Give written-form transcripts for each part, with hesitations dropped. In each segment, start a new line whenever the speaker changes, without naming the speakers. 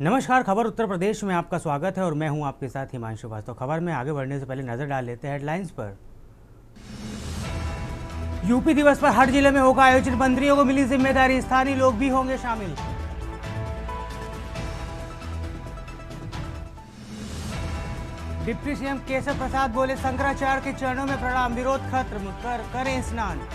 नमस्कार। खबर उत्तर प्रदेश में आपका स्वागत है और मैं हूं आपके साथ हिमांशु वास्तव। तो खबर में आगे बढ़ने से पहले नजर डाल लेते हैं हेडलाइंस पर। यूपी दिवस पर हर जिले में होगा आयोजित, मंत्रियों को मिली जिम्मेदारी, स्थानीय लोग भी होंगे शामिल। डिप्टी सीएम केशव प्रसाद बोले, शंकराचार्य के चरणों में प्रणाम, विरोध खत्म करें स्नान।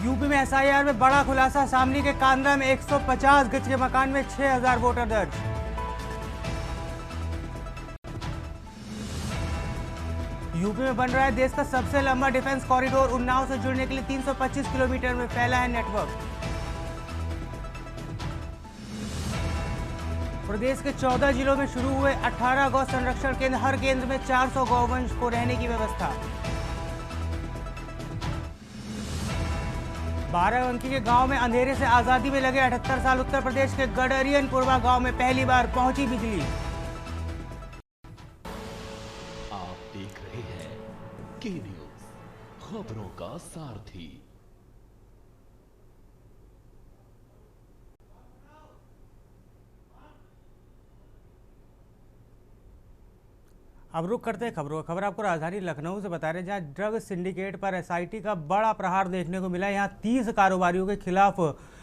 यूपी में एसआईआर में बड़ा खुलासा, शामली के कांदरा में 150 गज के मकान में 6000 वोटर दर्ज। यूपी में बन रहा है देश का सबसे लंबा डिफेंस कॉरिडोर, उन्नाव से जुड़ने के लिए 325 किलोमीटर में फैला है नेटवर्क। प्रदेश के 14 जिलों में शुरू हुए 18 गौ संरक्षण केंद्र, हर केंद्र में 400 गौवंश को रहने की व्यवस्था। बाराबंकी के गांव में अंधेरे से आजादी में लगे 78 साल, उत्तर प्रदेश के गडरियनपुरवा गांव में पहली बार पहुंची बिजली।
आप देख रहे हैं के न्यूज, खबरों का सारथी।
अब रुक करते हैं खबरों। खबर आपको राजधानी लखनऊ से बता रहे हैं, जहां ड्रग सिंडिकेट पर एसआईटी का बड़ा प्रहार देखने को मिला। यहां 30 कारोबारियों के खिलाफ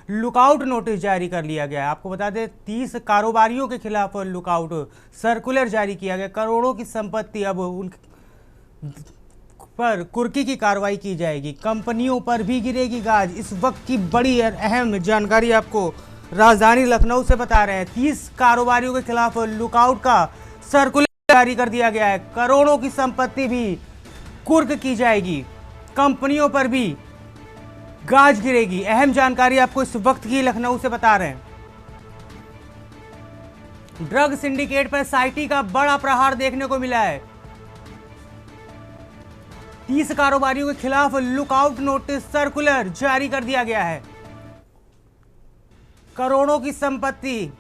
लुकआउट नोटिस जारी कर लिया गया है। आपको बता दें, 30 कारोबारियों के खिलाफ लुकआउट सर्कुलर जारी किया गया। करोड़ों की संपत्ति अब उन पर कुर्की की कार्रवाई की जाएगी, कंपनियों पर भी गिरेगी गाज। इस वक्त की बड़ी और अहम जानकारी आपको राजधानी लखनऊ से बता रहे हैं। 30 कारोबारियों के खिलाफ लुकआउट का सर्कुलर जारी कर दिया गया है। करोड़ों की संपत्ति भी कुर्क की जाएगी, कंपनियों पर भी गाज गिरेगी। अहम जानकारी आपको इस वक्त की लखनऊ से बता रहे हैं। ड्रग सिंडिकेट पर एसआईटी का बड़ा प्रहार देखने को मिला है। 30 कारोबारियों के खिलाफ लुकआउट नोटिस सर्कुलर जारी कर दिया गया है। करोड़ों की संपत्ति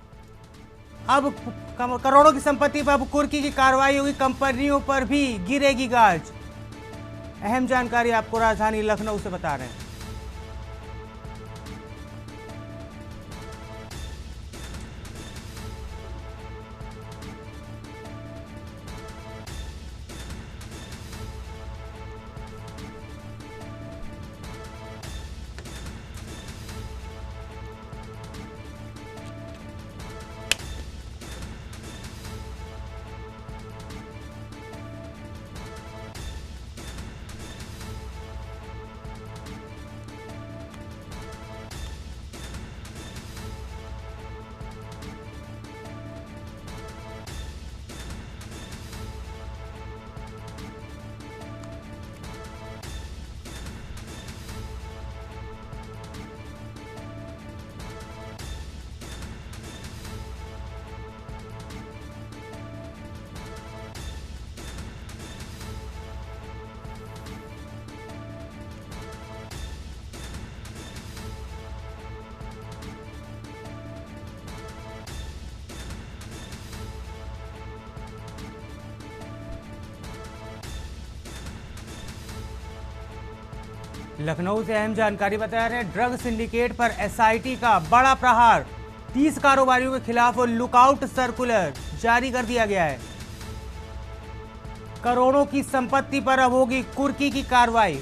पर अब कुर्की की कार्रवाई होगी, कंपनियों पर भी गिरेगी गाज। अहम जानकारी आपको राजधानी लखनऊ से बता रहे हैं। लखनऊ से अहम जानकारी बता रहे हैं। ड्रग सिंडिकेट पर एसआईटी का बड़ा प्रहार, 30 कारोबारियों के खिलाफ लुकआउट सर्कुलर जारी कर दिया गया है। करोड़ों की संपत्ति पर अब होगी कुर्की की कार्रवाई,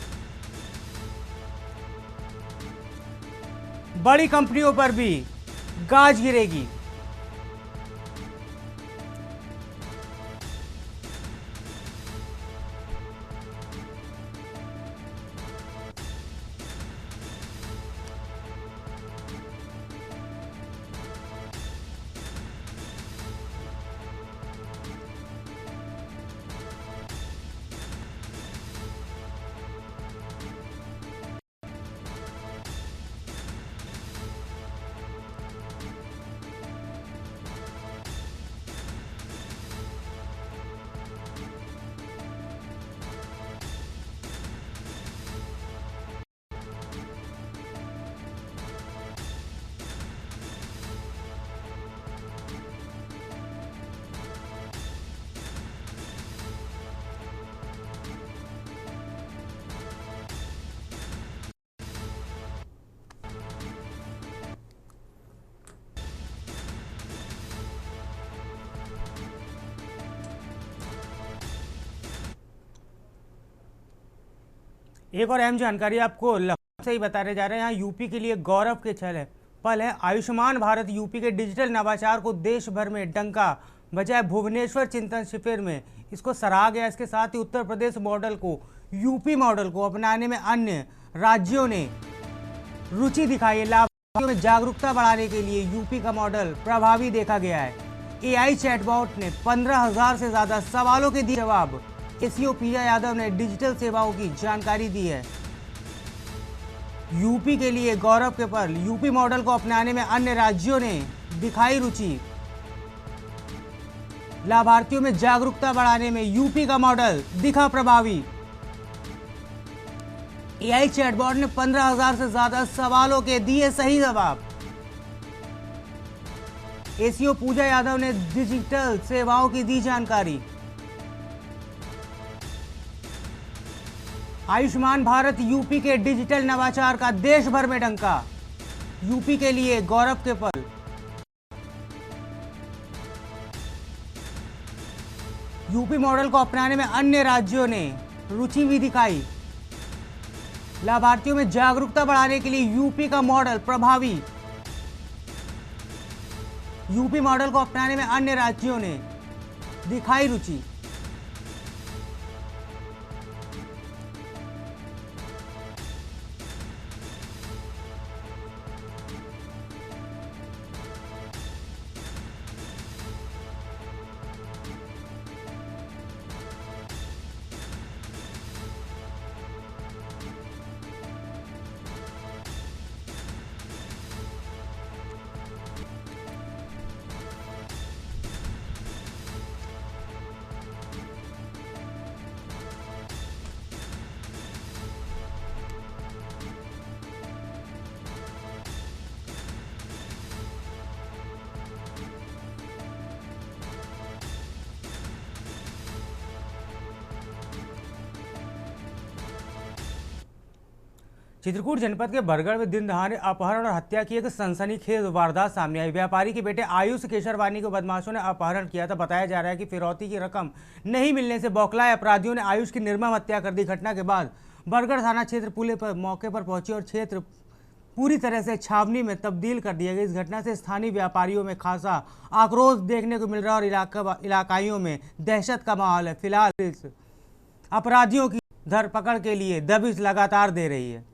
बड़ी कंपनियों पर भी गाज गिरेगी। एक और अहम जानकारी आपको लखनऊ से ही बताने जा रहे हैं। यहाँ यूपी के लिए गौरव के पल है। आयुष्मान भारत यूपी के डिजिटल नवाचार को देश भर में डंका बजाय भुवनेश्वर चिंतन शिविर में इसको सराहा गया। इसके साथ ही उत्तर प्रदेश मॉडल को, यूपी मॉडल को अपनाने में अन्य राज्यों ने रुचि दिखाई है। लाभार्थियों में जागरूकता बढ़ाने के लिए यूपी का मॉडल प्रभावी देखा गया है। एआई चैटबॉट ने 15,000 से ज्यादा सवालों के दिए जवाब। एसईओ पूजा यादव ने डिजिटल सेवाओं की जानकारी दी है। यूपी के लिए गौरव के पल, यूपी मॉडल को अपनाने में अन्य राज्यों ने दिखाई रुचि। लाभार्थियों में जागरूकता बढ़ाने में यूपी का मॉडल दिखा प्रभावी। एआई चैटबॉट ने 15,000 से ज्यादा सवालों के दिए सही जवाब। एसईओ पूजा यादव ने डिजिटल सेवाओं की दी जानकारी। आयुष्मान भारत यूपी के डिजिटल नवाचार का देश भर में डंका। यूपी के लिए गौरव के पल। यूपी मॉडल को अपनाने में अन्य राज्यों ने रुचि भी दिखाई। लाभार्थियों में जागरूकता बढ़ाने के लिए यूपी का मॉडल प्रभावी। यूपी मॉडल को अपनाने में अन्य राज्यों ने दिखाई रुचि। चित्रकूट जनपद के बरगढ़ में दिन दहाड़े अपहरण और हत्या की एक सनसनीखेज वारदात सामने आई। व्यापारी के बेटे आयुष केशरवानी को बदमाशों ने अपहरण किया था। बताया जा रहा है कि फिरौती की रकम नहीं मिलने से बौखलाए अपराधियों ने आयुष की निर्मम हत्या कर दी। घटना के बाद बरगढ़ थाना क्षेत्र पुलिस पर मौके पर पहुंची और क्षेत्र पूरी तरह से छावनी में तब्दील कर दिया गया। इस घटना से स्थानीय व्यापारियों में खासा आक्रोश देखने को मिल रहा है और इलाकाइयों में दहशत का माहौल है। फिलहाल इस अपराधियों की धरपकड़ के लिए दबिश लगातार दे रही है।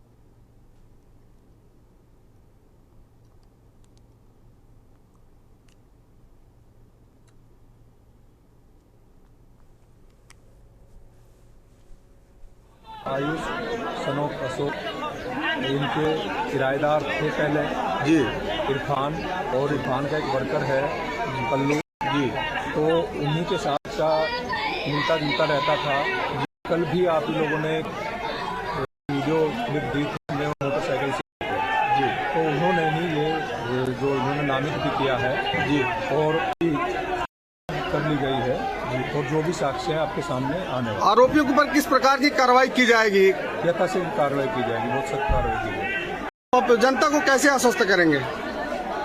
आयुष सनोक अशोक इनके किराएदार थे पहले जी। इरफान और इरफान का एक वर्कर है कल्लू जी, तो उन्हीं के साथ का मिलता जुलता रहता था जी। कल भी आप लोगों ने वीडियो क्लिप दी थी मोटरसाइकिल से जी, तो उन्होंने ही ये जो इन्होंने नामित भी किया है जी और कर ली गई है जी। और जो भी साक्ष्य है आपके सामने आने वाले।
आरोपियों के ऊपर किस प्रकार की कार्रवाई की जाएगी?
यथाशीघ्र कार्रवाई की जाएगी, बहुत सख्त कार्रवाई की जाएगी।
तो जनता को कैसे आश्वस्त करेंगे?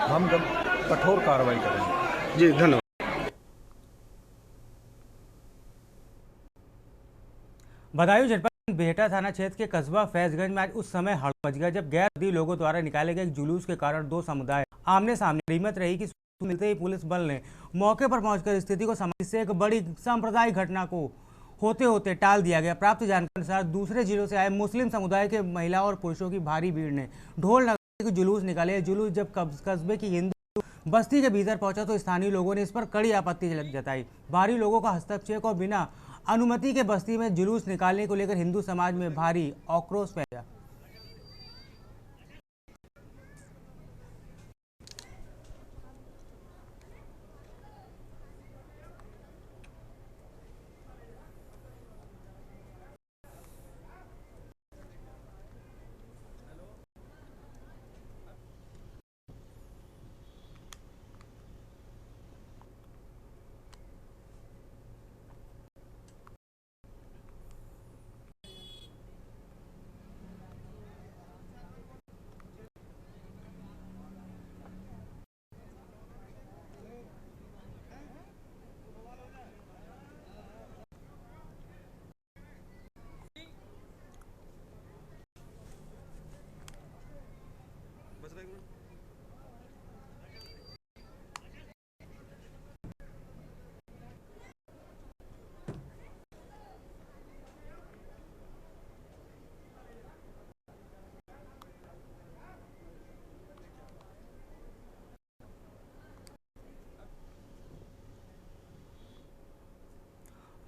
हम कठोर कार्रवाई करेंगे
जी। धन्यवाद।
बदायूं जनपद बेहटा थाना क्षेत्र के कस्बा फैजगंज में आज उस समय हड़कंप मच गया जब गैर लोगों द्वारा निकाले गए एक जुलूस के कारण दो समुदाय आमने सामने। हिम्मत रही कि मिलते ही पुलिस बल ने मौके पर पहुंचकर स्थिति को समझ से एक बड़ी सांप्रदायिक घटना को होते होते टाल दिया गया। प्राप्त जानकारी अनुसार दूसरे जिलों से आए मुस्लिम समुदाय के महिला और पुरुषों की भारी भीड़ ने ढोल नगाड़े के जुलूस निकाले। जुलूस जब कस्बे की हिंदू बस्ती के भीतर पहुंचा तो स्थानीय लोगों ने इस पर कड़ी आपत्ति जताई। भारी लोगों का हस्तक्षेप और बिना अनुमति के बस्ती में जुलूस निकालने को लेकर हिंदू समाज में भारी आक्रोश फैला।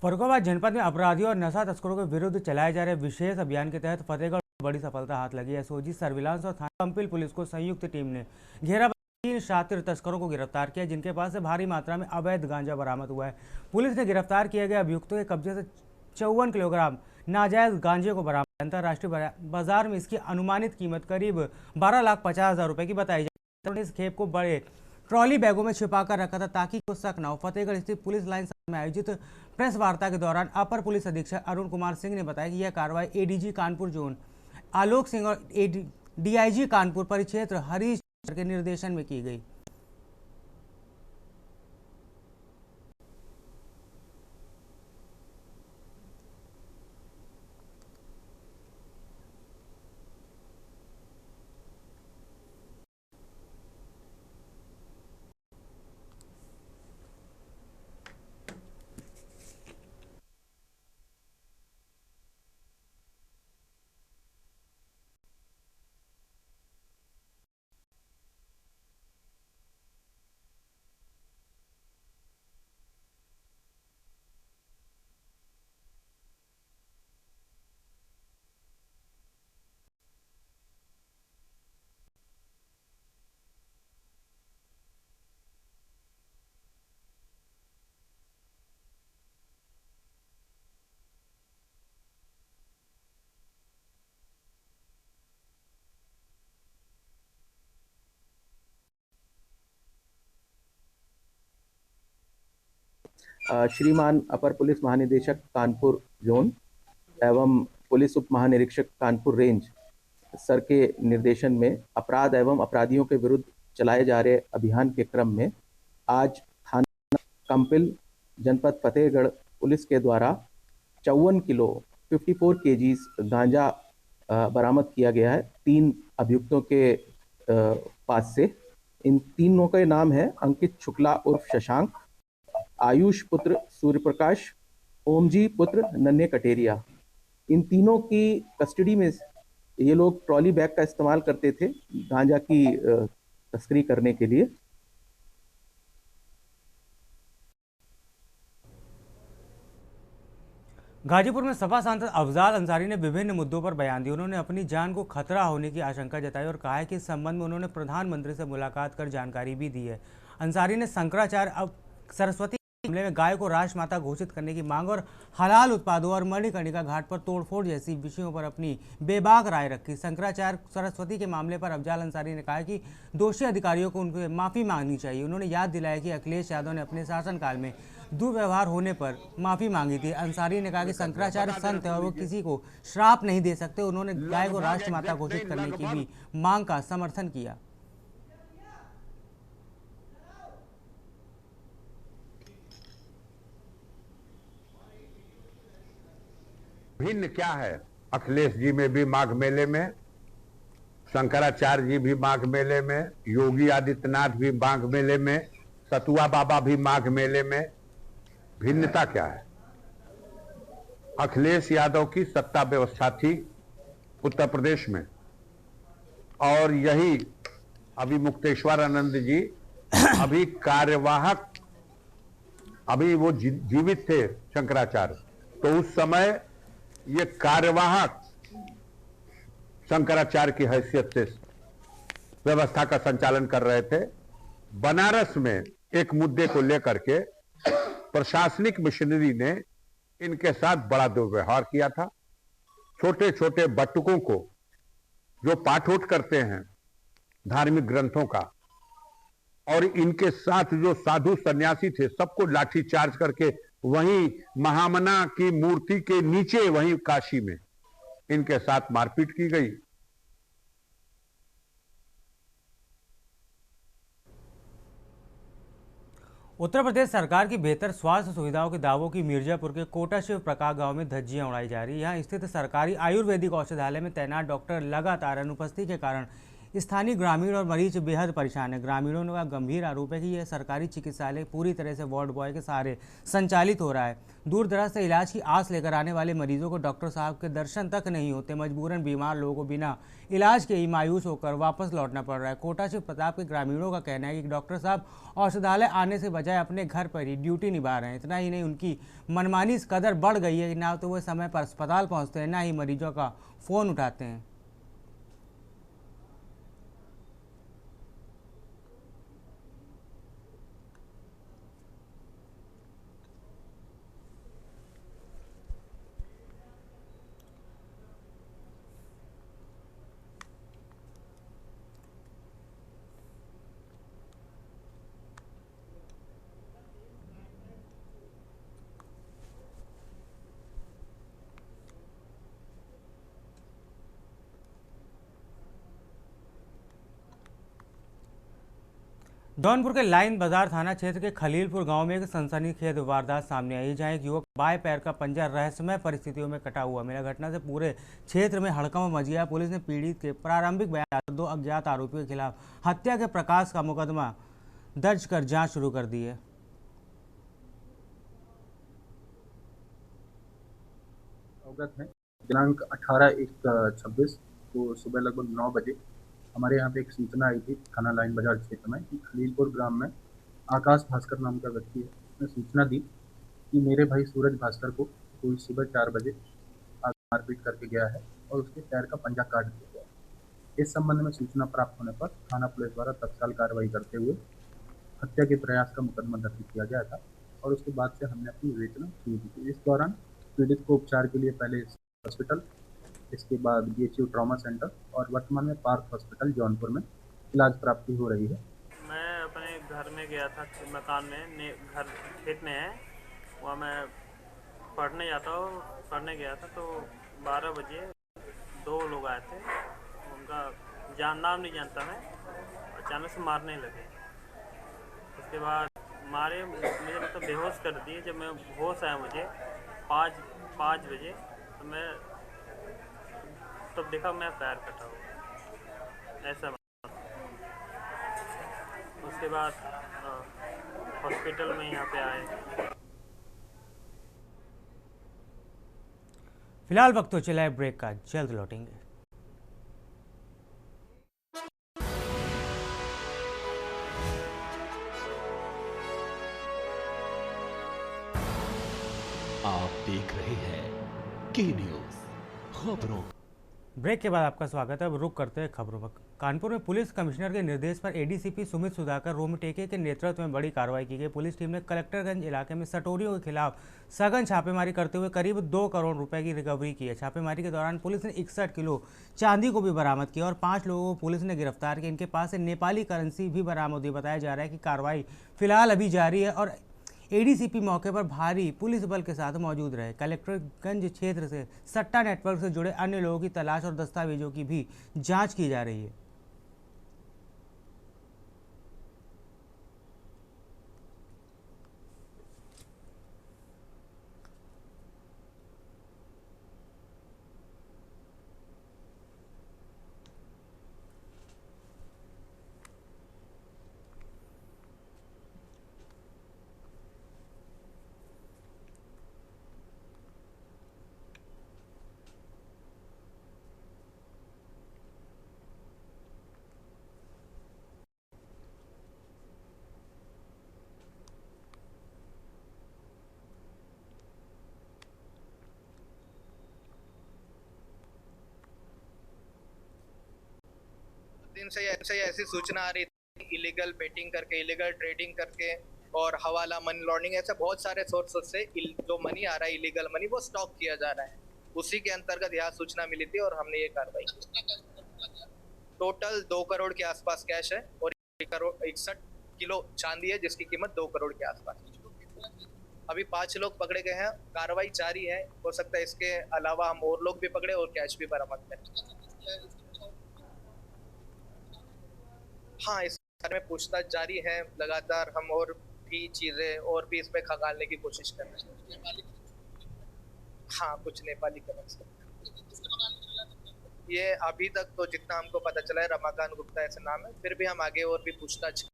फर्रुखाबाद जनपद में अपराधियों और नशा तस्करों के विरुद्ध चलाए जा रहे विशेष अभियान के तहत फतेहगढ़ में बड़ी सफलता हाथ लगी है। एसओजी सर्विलांस और थाना कंपिल पुलिस को संयुक्त टीम ने घेराबंदी 3 शातिर तस्करों को गिरफ्तार किया, जिनके पास से भारी मात्रा में अवैध गांजा बरामद हुआ है। पुलिस ने गिरफ्तार किए गए अभियुक्तों के कब्जे से 54 किलोग्राम नाजायज गांजे को बरामद। अंतर्राष्ट्रीय बाजार में इसकी अनुमानित कीमत करीब 12,50,000 रुपए की बताई जाती है। इस खेप को बड़े ट्रॉली बैगों में छिपा कर रखा था ताकि कोई शक न हो। फतेहगढ़ स्थित पुलिस लाइन में आयोजित प्रेस वार्ता के दौरान अपर पुलिस अधीक्षक अरुण कुमार सिंह ने बताया कि यह कार्रवाई एडीजी कानपुर जोन आलोक सिंह और डीआईजी कानपुर परिक्षेत्र हरीश के निर्देशन में की गई।
श्रीमान अपर पुलिस महानिदेशक कानपुर जोन एवं पुलिस उप महानिरीक्षक कानपुर रेंज सर के निर्देशन में अपराध एवं अपराधियों के विरुद्ध चलाए जा रहे अभियान के क्रम में आज थाना कंपिल जनपद फतेहगढ़ पुलिस के द्वारा 54 किलो 54 केजीज गांजा बरामद किया गया है 3 अभियुक्तों के पास से। इन तीनों के नाम है अंकित शुक्ला उर्फ शशांक, आयुष पुत्र सूर्यप्रकाश, ओमजी पुत्र नन्हे कटेरिया। इन तीनों की कस्टडी में ये लोग ट्रॉली बैग का इस्तेमाल करते थे गांजा की तस्करी करने के लिए।
गाजीपुर में सपा सांसद अफजाल अंसारी ने विभिन्न मुद्दों पर बयान दिए। उन्होंने अपनी जान को खतरा होने की आशंका जताई और कहा है कि इस संबंध में उन्होंने प्रधानमंत्री से मुलाकात कर जानकारी भी दी है। अंसारी ने शंकराचार्य सरस्वती मामले में गाय को राजमाता घोषित करने की मांग और हलाल उत्पादों और मणिकर्णिका घाट पर तोड़फोड़ जैसी विषयों पर अपनी बेबाक राय रखी। शंकराचार्य सरस्वती के मामले पर अफजाल अंसारी ने कहा कि दोषी अधिकारियों को उनसे माफी मांगनी चाहिए। उन्होंने याद दिलाया कि अखिलेश यादव ने अपने शासनकाल में दुर्व्यवहार होने पर माफी मांगी थी। अंसारी ने कहा कि शंकराचार्य संत है और वो किसी को श्राप नहीं दे सकते। उन्होंने गाय को राष्ट्रमाता घोषित करने की भी मांग का समर्थन किया।
भिन्न क्या है, अखिलेश जी में भी माघ मेले में, शंकराचार्य जी भी माघ मेले में, योगी आदित्यनाथ भी माघ मेले में, सतुआ बाबा भी माघ मेले में। भिन्नता क्या है? अखिलेश यादव की सत्ता व्यवस्था थी उत्तर प्रदेश में और यही अभी मुक्तेश्वर आनंद जी अभी कार्यवाहक, अभी वो जीवित थे शंकराचार्य, तो उस समय ये कार्यवाहक शंकराचार्य की हैसियत से व्यवस्था का संचालन कर रहे थे। बनारस में एक मुद्दे को लेकर के प्रशासनिक मिशनरी ने इनके साथ बड़ा दुर्व्यवहार किया था। छोटे छोटे बटुकों को जो पाठोट करते हैं धार्मिक ग्रंथों का, और इनके साथ जो साधु सन्यासी थे सबको लाठी चार्ज करके वहीं महामना की मूर्ति के नीचे वहीं काशी में इनके साथ मारपीट की गई।
उत्तर प्रदेश सरकार की बेहतर स्वास्थ्य सुविधाओं के दावों की मिर्जापुर के कोटा शिव प्रकाश गांव में धज्जियां उड़ाई जा रही है। यहां स्थित सरकारी आयुर्वेदिक औषधालय में तैनात डॉक्टर लगातार अनुपस्थिति के कारण स्थानीय ग्रामीण और मरीज बेहद परेशान है। ग्रामीणों का गंभीर आरोप है कि यह सरकारी चिकित्सालय पूरी तरह से वार्ड बॉय के सहारे संचालित हो रहा है। दूर दराज से इलाज की आस लेकर आने वाले मरीजों को डॉक्टर साहब के दर्शन तक नहीं होते। मजबूरन बीमार लोगों को बिना इलाज के ही मायूस होकर वापस लौटना पड़ रहा है। कोटा शिव प्रताप के ग्रामीणों का कहना है कि डॉक्टर साहब औषधालय आने से बजाय अपने घर पर ही ड्यूटी निभा रहे हैं। इतना ही नहीं, उनकी मनमानी इस कदर बढ़ गई है कि ना तो वो समय पर अस्पताल पहुँचते हैं, ना ही मरीजों का फ़ोन उठाते हैं। जौनपुर के लाइन बाजार थाना क्षेत्र के खलीलपुर गांव में एक सनसनीखेज वारदात सामने आई, जहां एक युवक बाएं पैर का पंजा रहस्यमय परिस्थितियों में कटा हुआ मिला। घटना से पूरे क्षेत्र में हड़कंप मच गया। पुलिस ने पीड़ित के प्रारंभिक बयान 2 अज्ञात आरोपियों के खिलाफ हत्या के प्रकाश का मुकदमा दर्ज कर जांच शुरू कर दी है।
अवगत है दिनांक 18/1/26 को सुबह लगभग 9 बजे हमारे यहाँ पे एक सूचना आई थी थाना लाइन बाजार क्षेत्र में कि खलीलपुर ग्राम में आकाश भास्कर नाम का व्यक्ति है। उसने सूचना दी कि मेरे भाई सूरज भास्कर को कोई सुबह 4 बजे मारपीट करके गया है और उसके पैर का पंजा काट दिया गया है। इस संबंध में सूचना प्राप्त होने पर थाना पुलिस द्वारा तत्काल कार्रवाई करते हुए हत्या के प्रयास का मुकदमा दर्ज किया गया था और उसके बाद से हमने अपनी विवेचना शुरू की थी। इस दौरान पीड़ित को उपचार के लिए पहले हॉस्पिटल, इसके बाद BHU ट्रॉमा सेंटर और वर्तमान में पार्क हॉस्पिटल जौनपुर में इलाज प्राप्ति हो रही है।
मैं अपने घर में गया था, मकान में, घर खेत में है, वहाँ मैं पढ़ने गया था तो 12 बजे 2 लोग आए थे। उनका नाम नहीं जानता मैं, अचानक से मारने लगे। उसके बाद मारे, मुझे मतलब बेहोश कर दिए। जब मैं होश आया मुझे 5 बजे तो मैं तब देखा मैं पैर कटा हुआ ऐसा। उसके बाद हॉस्पिटल में यहाँ पे आए।
फिलहाल वक्त तो चला है ब्रेक का, जल्द लौटेंगे।
आप देख रहे हैं के न्यूज़ खबरों।
ब्रेक के बाद आपका स्वागत है। अब रुक करते हैं खबरों पर। कानपुर में पुलिस कमिश्नर के निर्देश पर ADCP सुमित सुधाकर रोमटेके के नेतृत्व में बड़ी कार्रवाई की गई। पुलिस टीम ने कलेक्टरगंज इलाके में सटोरियों के खिलाफ सघन छापेमारी करते हुए करीब 2 करोड़ रुपए की रिकवरी की है। छापेमारी के दौरान पुलिस ने 61 किलो चांदी को भी बरामद किया और 5 लोगों को पुलिस ने गिरफ्तार किया। इनके पास से नेपाली करेंसी भी बरामद हुई। बताया जा रहा है कि कार्रवाई फिलहाल अभी जारी है और ADCP मौके पर भारी पुलिस बल के साथ मौजूद रहे। कलेक्टरगंज क्षेत्र से सट्टा नेटवर्क से जुड़े अन्य लोगों की तलाश और दस्तावेजों की भी जांच की जा रही है।
दिन से ऐसी सूचना आ रही थी, इलीगल बेटिंग करके, इलीगल ट्रेडिंग करके और हवाला, मनी लॉन्ड्रिंग, ऐसे बहुत सारे सोर्सेस से जो मनी आ रहा है, इलीगल मनी, वो स्टॉक किया जा रहा है। उसी के अंतर्गत यह सूचना मिली थी और हमने ये कार्रवाई की। टोटल 2 करोड़ के आसपास कैश है और 61 किलो चांदी है जिसकी कीमत 2 करोड़ के आसपास। अभी 5 लोग पकड़े गए हैं, कार्रवाई जारी है। हो सकता है इसके अलावा हम और लोग भी पकड़े और कैश भी बरामद करें। हाँ, इस बारे में पूछताछ जारी है लगातार। हम और भी चीजें और भी इसमें खंगालने की कोशिश कर रहे हैं। हाँ, कुछ नेपाली करेंसी। ये अभी तक तो जितना हमको पता चला है रमाकांत गुप्ता ऐसा नाम है, फिर भी हम आगे और भी पूछताछ।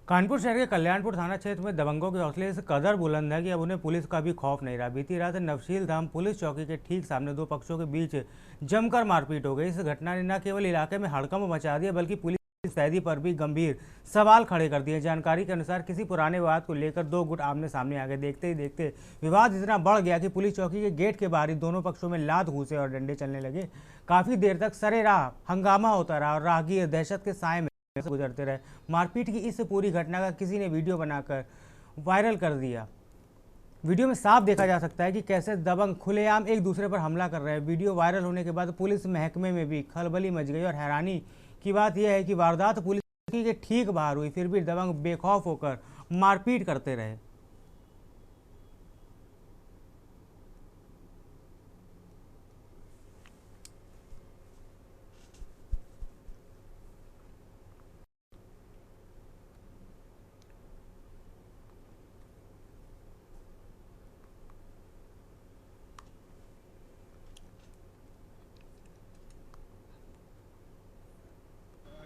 कानपुर शहर के कल्याणपुर थाना क्षेत्र में दबंगों के हौसले इस कदर बुलंद है कि अब उन्हें पुलिस का भी खौफ नहीं रहा। बीती रात नवशील धाम पुलिस चौकी के ठीक सामने दो पक्षों के बीच जमकर मारपीट हो गई। इस घटना ने न केवल इलाके में हड़कंप मचा दिया बल्कि पुलिस की मुस्तैदी पर भी गंभीर सवाल खड़े कर दिए। जानकारी के अनुसार किसी पुराने विवाद को लेकर दो गुट आमने सामने आ गए। देखते ही देखते विवाद इतना बढ़ गया कि पुलिस चौकी के गेट के बाहर ही दोनों पक्षों में लात घूंसे और डंडे चलने लगे। काफी देर तक सरेराह हंगामा होता रहा और राहगीर दहशत के साए में से गुजरते रहे। मारपीट की इस पूरी घटना का किसी ने वीडियो बनाकर वायरल कर दिया। वीडियो में साफ देखा जा सकता है कि कैसे दबंग खुलेआम एक दूसरे पर हमला कर रहे हैं। वीडियो वायरल होने के बाद पुलिस महकमे में भी खलबली मच गई और हैरानी की बात यह है कि वारदात पुलिस के ठीक बाहर हुई, फिर भी दबंग बेखौफ होकर मारपीट करते रहे।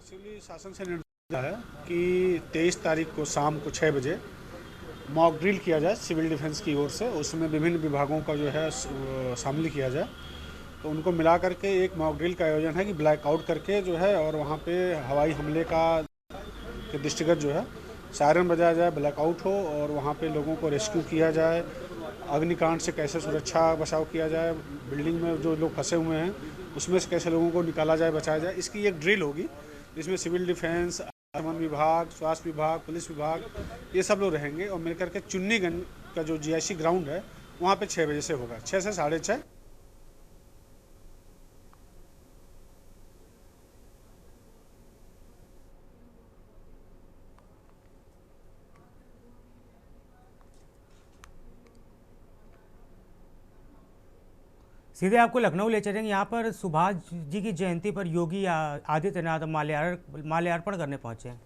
एक्चुअली शासन से निर्देश है कि 23 तारीख को शाम को 6 बजे मॉक ड्रिल किया जाए सिविल डिफेंस की ओर से। उसमें विभिन्न विभागों का जो है शामिल किया जाए, तो उनको मिला करके एक मॉक ड्रिल का आयोजन है कि ब्लैकआउट करके जो है और वहाँ पे हवाई हमले का के दृष्टिगत जो है सायरन बजाया जाए, ब्लैकआउट हो और वहाँ पे लोगों को रेस्क्यू किया जाए। अग्निकांड से कैसे सुरक्षा बचाव किया जाए, बिल्डिंग में जो लोग फंसे हुए हैं उसमें से कैसे लोगों को निकाला जाए, बचाया जाए, इसकी एक ड्रिल होगी। इसमें सिविल डिफेंस, वन विभाग, स्वास्थ्य विभाग, पुलिस विभाग, ये सब लोग रहेंगे और मिलकर के चुन्नीगंज का जो GIC ग्राउंड है वहाँ पे 6 बजे से होगा, 6 से 6:30।
सीधे आपको लखनऊ ले चलेंगे। यहाँ पर सुभाष जी की जयंती पर योगी आदित्यनाथ माल्यार्पण करने पहुंचे हैं।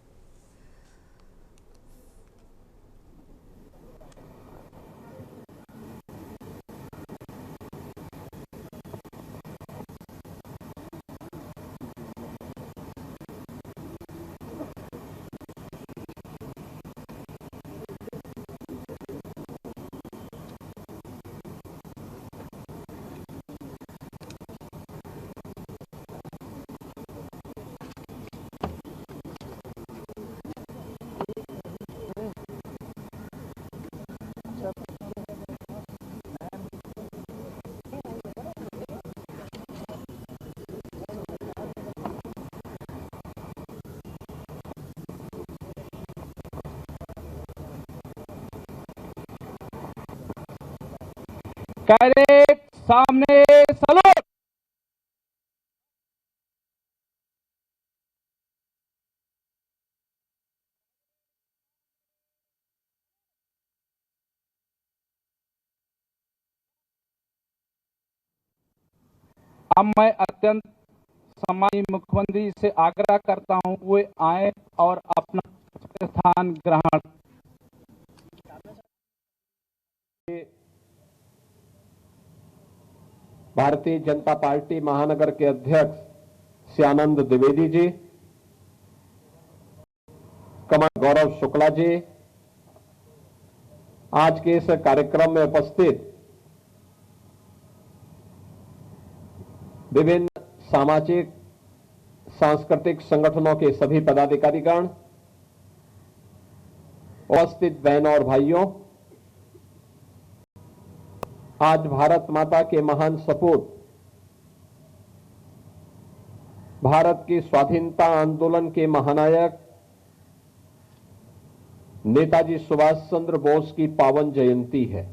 कैरेट सामने सलूट। अब मैं अत्यंत सम्मानीय मुख्यमंत्री से आग्रह करता हूं वे आए और अपना स्थान ग्रहण।
भारतीय जनता पार्टी महानगर के अध्यक्ष श्यानंद द्विवेदी जी, कमांडर गौरव शुक्ला जी, आज के इस कार्यक्रम में उपस्थित विभिन्न सामाजिक सांस्कृतिक संगठनों के सभी पदाधिकारीगण, उपस्थित बहनों और भाइयों, आज भारत माता के महान सपूत, भारत की स्वाधीनता आंदोलन के महानायक नेताजी सुभाष चंद्र बोस की पावन जयंती है।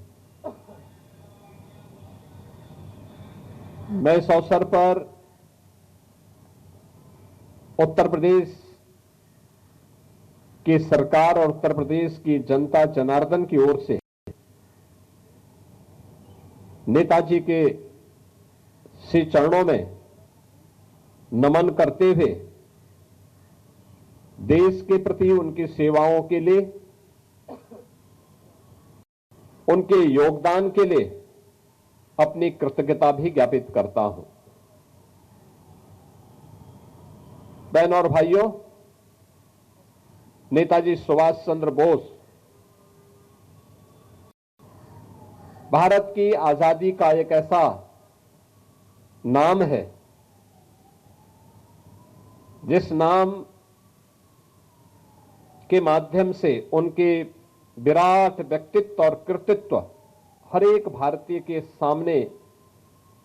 मैं इस अवसर पर उत्तर प्रदेश की सरकार और उत्तर प्रदेश की जनता जनार्दन की ओर से नेताजी के श्री चरणों में नमन करते हुए देश के प्रति उनकी सेवाओं के लिए उनके योगदान के लिए अपनी कृतज्ञता भी ज्ञापित करता हूं। बहनों और भाइयों, नेताजी सुभाष चंद्र बोस भारत की आजादी का एक ऐसा नाम है जिस नाम के माध्यम से उनके विराट व्यक्तित्व और कृतित्व हर एक भारतीय के सामने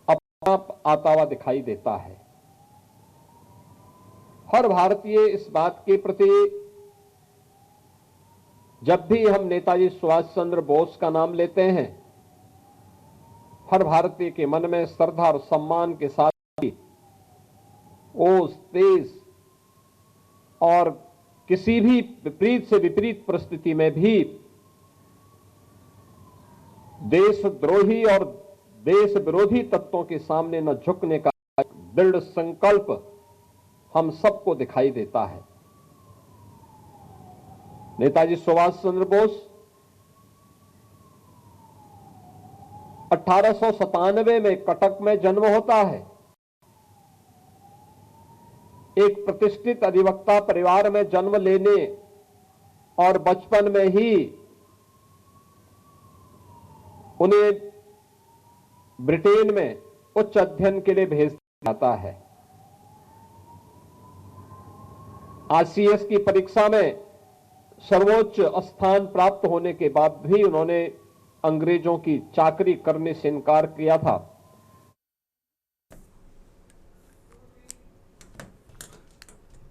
अपना आप आता हुआ दिखाई देता है। हर भारतीय इस बात के प्रति जब भी हम नेताजी सुभाष चंद्र बोस का नाम लेते हैं, हर भारतीय के मन में श्रद्धा और सम्मान के साथ ही ओस, तेज और किसी भी विपरीत से विपरीत परिस्थिति में भी देशद्रोही और देश विरोधी तत्वों के सामने न झुकने का दृढ़ संकल्प हम सबको दिखाई देता है। नेताजी सुभाष चंद्र बोस 1897 में कटक में जन्म होता है। एक प्रतिष्ठित अधिवक्ता परिवार में जन्म लेने और बचपन में ही उन्हें ब्रिटेन में उच्च अध्ययन के लिए भेज दिया जाता है। आईसीएस की परीक्षा में सर्वोच्च स्थान प्राप्त होने के बाद भी उन्होंने अंग्रेजों की चाकरी करने से इनकार किया था।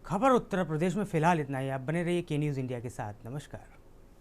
खबर उत्तर प्रदेश में फिलहाल इतना ही। आप बने रहिए के न्यूज़ इंडिया के साथ। नमस्कार।